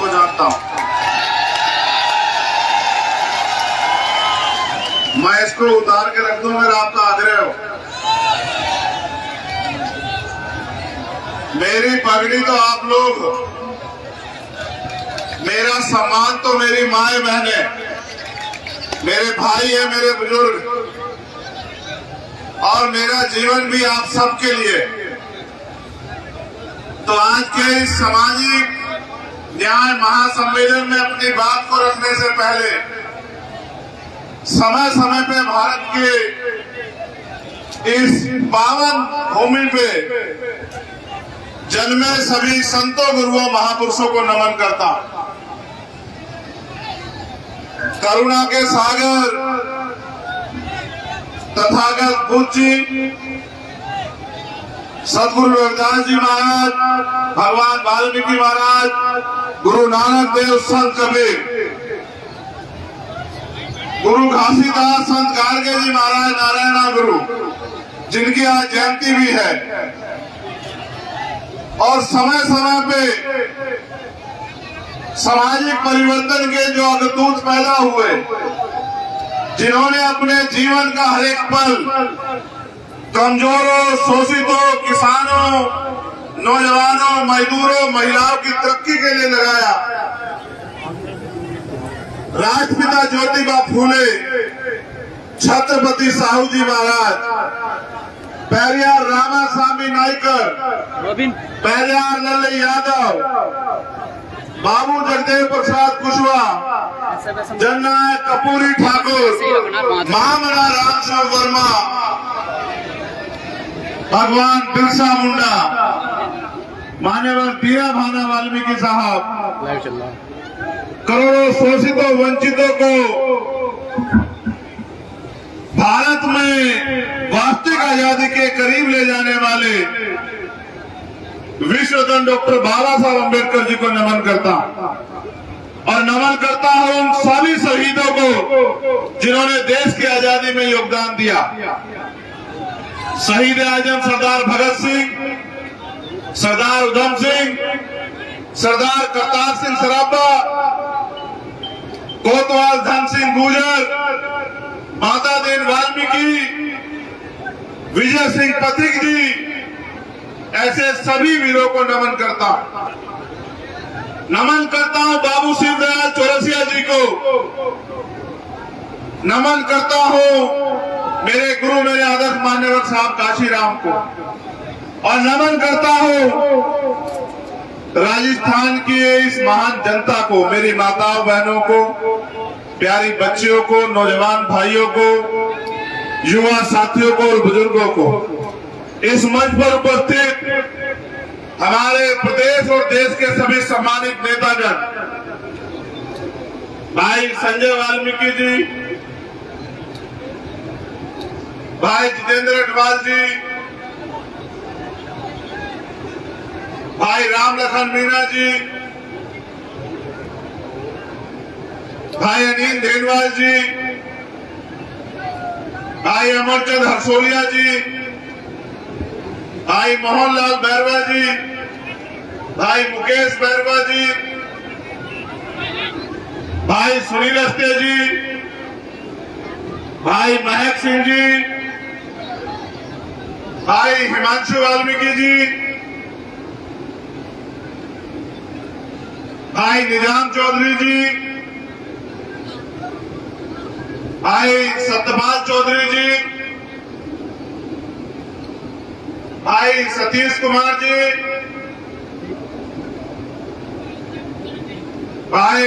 आपको जानता हूं। मैं इसको उतार के रख दूं अगर आपका आग्रह हो। मेरी पगड़ी तो आप लोग, मेरा सम्मान तो मेरी माए बहने, मेरे भाई है, मेरे बुजुर्ग, और मेरा जीवन भी आप सबके लिए। तो आज के इस सामाजिक न्याय महासम्मेलन में अपनी बात को रखने से पहले समय समय पे भारत के इस पावन भूमि पे जन्मे सभी संतों, गुरुओं, महापुरुषों को नमन करता हूं। करुणा के सागर तथागत बुद्ध जी, सदगुरु रविदास जी महाराज, भगवान वाल्मीकि महाराज, गुरु नानक देव, संत कबीर, गुरु घासीदास, संत गार्गे जी महाराज, नारायणा गुरु, जिनकी आज जयंती भी है। और समय समय पे सामाजिक परिवर्तन के जो अग्रदूत पैदा हुए, जिन्होंने अपने जीवन का हर एक पल कमजोरों, शोषितों, किसानों, नौजवानों, मजदूरों, महिलाओं की तरक्की के लिए लगाया। राष्ट्रपिता ज्योतिबा फूले, छत्रपति साहू जी महाराज, पेरियार रामास्वामी नायकर, पेरियार लल्ले यादव, बाबू जगदेव प्रसाद कुशवाहा, जननायक कपूरी ठाकुर, महामना रामचंद्र वर्मा, भगवान बिरसा मुंडा, मान्यवर बीरा भाना वाल्मीकि साहब, करोड़ों शोषितों, वंचितों को भारत में वास्तविक आजादी के करीब ले जाने वाले विश्वरत्न डॉक्टर बाबा साहब अम्बेडकर जी को नमन करता और नमन करता हूं उन सभी शहीदों को जिन्होंने देश की आजादी में योगदान दिया। शहीद आजम सरदार भगत सिंह, सरदार उधम सिंह, सरदार करतार सिंह सराभा, कोतवाल धन सिंह गुर्जर, माता दीन वाल्मीकि, विजय सिंह पथिक जी, ऐसे सभी वीरों को नमन करता हूं। नमन करता हूं बाबू शिव दयाल चौरसिया जी को, नमन करता हूं मेरे गुरु, मेरे आदर्श मान्यवर साहब काशीराम को, और नमन करता हूं राजस्थान की इस महान जनता को, मेरी माताओं बहनों को, प्यारी बच्चियों को, नौजवान भाइयों को, युवा साथियों को और बुजुर्गों को। इस मंच पर उपस्थित हमारे प्रदेश और देश के सभी सम्मानित नेतागण, भाई संजय वाल्मीकि जी, भाई जितेंद्र अटवाल जी, भाई राम लखन मीणा जी, भाई अनिल धेनवाल जी, भाई अमरचंद हरसोलिया जी, भाई मोहनलाल बैरवा जी, भाई मुकेश बैरवा जी, भाई सुनील अस्ते जी, भाई महक सिंह जी, भाई हिमांशु वाल्मीकि जी, भाई निजाम चौधरी जी, भाई सत्यपाल चौधरी जी, भाई सतीश कुमार जी, भाई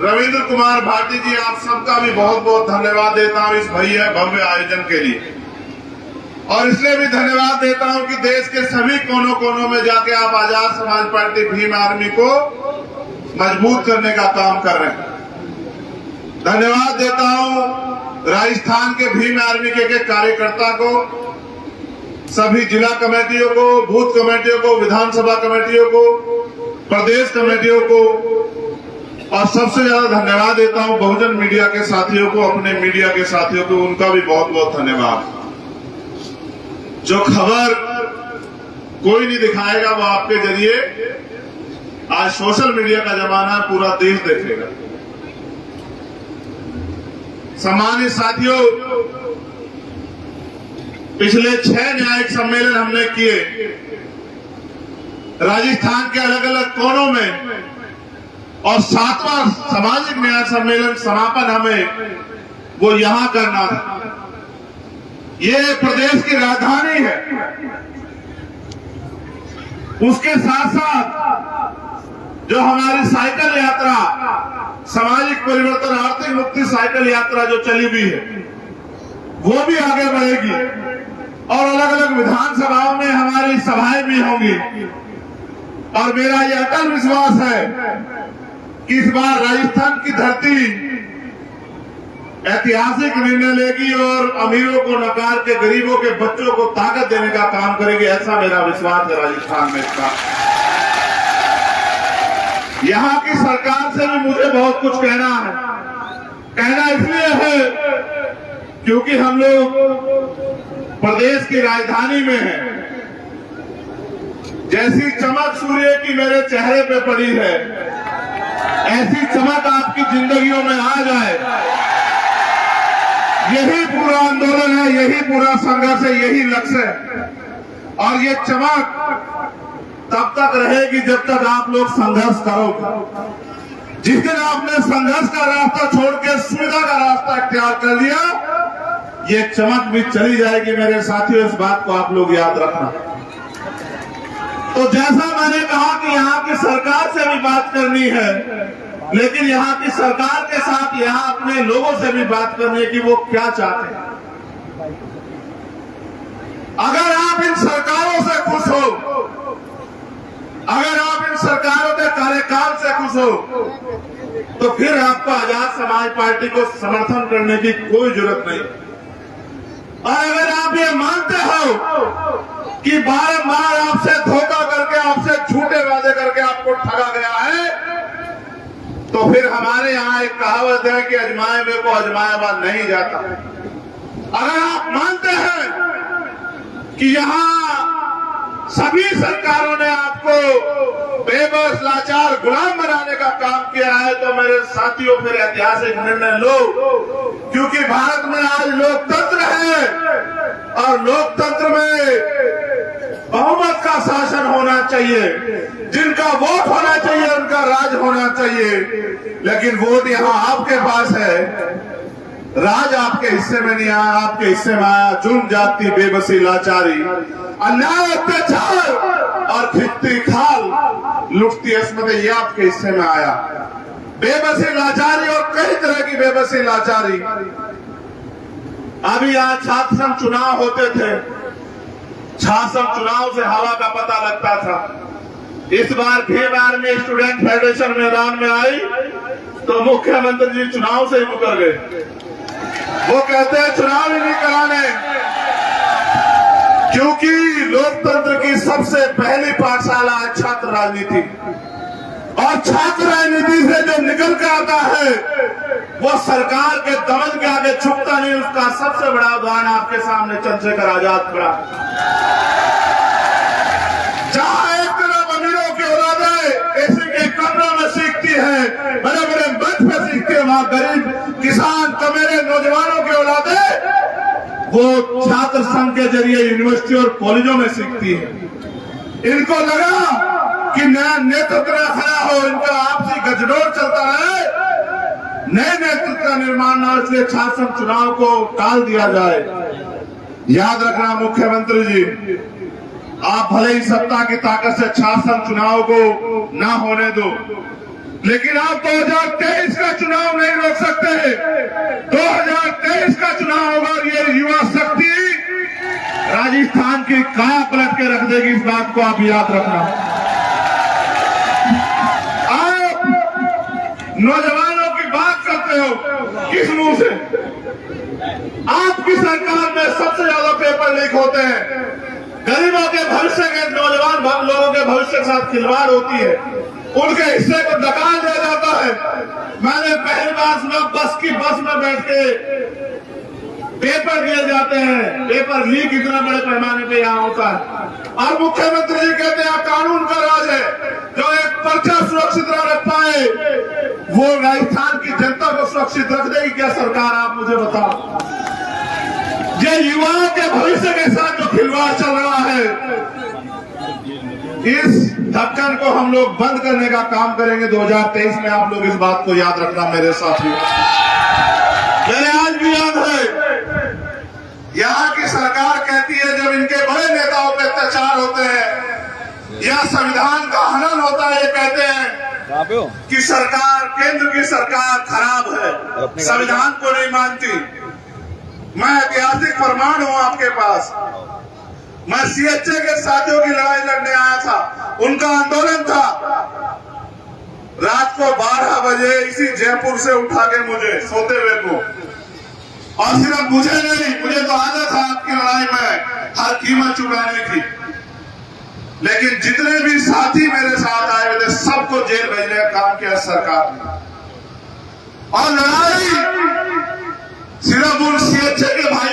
रविंद्र कुमार भाटी जी, आप सबका भी बहुत बहुत धन्यवाद देता हूं इस भव्य आयोजन के लिए। और इसलिए भी धन्यवाद देता हूं कि देश के सभी कोनों कोनों में जाके आप आजाद समाज पार्टी भीम आर्मी को मजबूत करने का काम कर रहे हैं। धन्यवाद देता हूं राजस्थान के भीम आर्मी के कार्यकर्ता को, सभी जिला कमेटियों को, बूथ कमेटियों को, विधानसभा कमेटियों को, प्रदेश कमेटियों को, और सबसे ज्यादा धन्यवाद देता हूं बहुजन मीडिया के साथियों को, अपने मीडिया के साथियों को, उनका भी बहुत बहुत धन्यवाद। जो खबर कोई नहीं दिखाएगा वो आपके जरिए आज सोशल मीडिया का जमाना है, पूरा देश देखेगा। सम्मानित साथियों, पिछले 6 न्यायिक सम्मेलन हमने किए राजस्थान के अलग अलग कोनों में, और 7वां सामाजिक न्याय सम्मेलन समापन हमें वो यहां करना था। ये प्रदेश की राजधानी है। उसके साथ साथ जो हमारी साइकिल यात्रा, सामाजिक परिवर्तन आर्थिक मुक्ति साइकिल यात्रा जो चली हुई है, वो भी आगे बढ़ेगी और अलग अलग विधानसभाओं में हमारी सभाएं भी होंगी। और मेरा ये अटल विश्वास है कि इस बार राजस्थान की धरती ऐतिहासिक निर्णय लेगी और अमीरों को नकार के गरीबों के बच्चों को ताकत देने का काम करेगी। ऐसा मेरा विश्वास है राजस्थान में इसका। यहाँ की सरकार से भी मुझे बहुत कुछ कहना है। कहना इसलिए है क्योंकि हम लोग प्रदेश की राजधानी में हैं। जैसी चमक सूर्य की मेरे चेहरे पे पड़ी है, ऐसी चमक आपकी जिंदगियों में आ जाए। यही पूरा आंदोलन है, यही पूरा संघर्ष है, यही लक्ष्य है। और ये चमक तब तक रहेगी जब तक आप लोग संघर्ष करोगे। जिस दिन आपने संघर्ष का रास्ता छोड़ के सुविधा का रास्ता इख्तियार कर लिया, ये चमक भी चली जाएगी। मेरे साथियों, इस बात को आप लोग याद रखना। तो जैसा मैंने कहा कि यहाँ की सरकार से भी बात करनी है, लेकिन यहाँ की सरकार के साथ यहाँ अपने लोगों से भी बात करनी है कि वो क्या चाहते हैं। अगर आप इन सरकारों से खुश हो, अगर आप इन सरकारों के कार्यकाल से खुश हो, तो फिर आपको आजाद समाज पार्टी को समर्थन करने की कोई जरूरत नहीं। और अगर आप ये मानते हो कि बारंबार आपसे धोखा करके, आपसे झूठे वादे करके आपको ठगा गया है, तो फिर हमारे यहाँ एक कहावत है कि अजमाए में को अजमाया हुआ नहीं जाता। अगर आप मानते हैं कि यहाँ सभी सरकारों ने आपको बेबस, लाचार, गुलाम बनाने का काम किया है, तो मेरे साथियों फिर ऐतिहासिक निर्णय लो। क्योंकि भारत में आज लोकतंत्र है और लोकतंत्र में बहुमत का शासन होना चाहिए। जिनका वोट होना चाहिए उनका राज होना चाहिए। लेकिन वोट यहाँ आपके पास है, राज आपके हिस्से में नहीं आया। आपके हिस्से में आया जुर्म, जाति, बेबसी, लाचारी, अन्याय, अत्याचार और खिंचती खाल, लुटती अस्मत, ये आपके हिस्से में आया। बेबसी, लाचारी और कई तरह की बेबसी, लाचारी। अभी यहाँ छात्र संघ चुनाव होते थे, छात्र संघ चुनाव से हवा का पता लगता था। इस बार भीम आर्मी स्टूडेंट फेडरेशन मैदान में आई तो मुख्यमंत्री जी चुनाव से ही मुकर गए। वो कहते हैं चुनाव ही नहीं कराने, क्योंकि लोकतंत्र की सबसे पहली पाठशाला है छात्र राजनीति। और छात्र राजनीति से जो निकल कर आता है वो सरकार के दमन के आगे झुकता नहीं। उसका सबसे बड़ा उदाहरण आपके सामने चंद्रशेखर आजाद खड़ा। जहां एक तरफ अमीरों की औलादें एसी के कमरों में सीखती है, बड़े बड़े मंच में सीखती है, वहां गरीब किसान, कमेरे, नौजवानों की औलादें वो छात्र संघ के जरिए यूनिवर्सिटी और कॉलेजों में सीखती है। इनको लगा कि नया नेतृत्व खड़ा हो, इनका आपसी गठजोड़ चलता है, नए नेतृत्व का निर्माण ना, इसलिए छात्र संघ चुनाव को टाल दिया जाए। याद रखना मुख्यमंत्री जी, आप भले ही सत्ता की ताकत से छात्र संघ चुनाव को ना होने दो, लेकिन आप 2023 का चुनाव नहीं रोक सकते। 2023 का चुनाव होगा और ये युवा शक्ति राजस्थान की काया पलट के रख देगी। इस बात को आप याद रखना। आप नौजवानों की बात करते हो किस मुंह से? आपकी सरकार में सबसे ज्यादा पेपर लीक होते हैं। गरीबों के भविष्य के, नौजवान लोगों के भविष्य के साथ खिलवाड़ होती है, उनके हिस्से को निकाल दिया जाता है। मैंने पहली बार सुना बस में बैठ के पेपर दिए जाते हैं। पेपर लीक इतना बड़े पैमाने पे यहाँ होता है और मुख्यमंत्री जी कहते हैं कानून का राज है, जो एक पर्चा सुरक्षित न रख पाए वो राजस्थान की जनता को सुरक्षित रख देगी क्या सरकार? आप मुझे बताओ। ये युवाओं के भविष्य के साथ जो खिलवाड़ चल रहा है, इस ढक्कन को हम लोग बंद करने का काम करेंगे 2023 में। आप लोग इस बात को याद रखना मेरे साथियों। मेरे आज भी याद है, यहाँ की सरकार कहती है जब इनके बड़े नेताओं पे अत्याचार होते हैं या संविधान का हनन होता है, ये कहते हैं कि सरकार, केंद्र की सरकार खराब है, संविधान को नहीं मानती। मैं ऐतिहासिक प्रमाण हूं आपके पास। मैं सीएचए के साथियों की लड़ाई लड़ने आया था, उनका आंदोलन था। रात को 12 बजे इसी जयपुर से उठा के मुझे सोते हुए को, और सिर्फ मुझे नहीं, मुझे तो आदत है आपकी लड़ाई में हर कीमत चुकाने की, लेकिन जितने भी साथी मेरे साथ आए हुए थे सबको जेल भेजने का काम किया सरकार ने। और लड़ाई सिर्फ उन सीएचए के भाई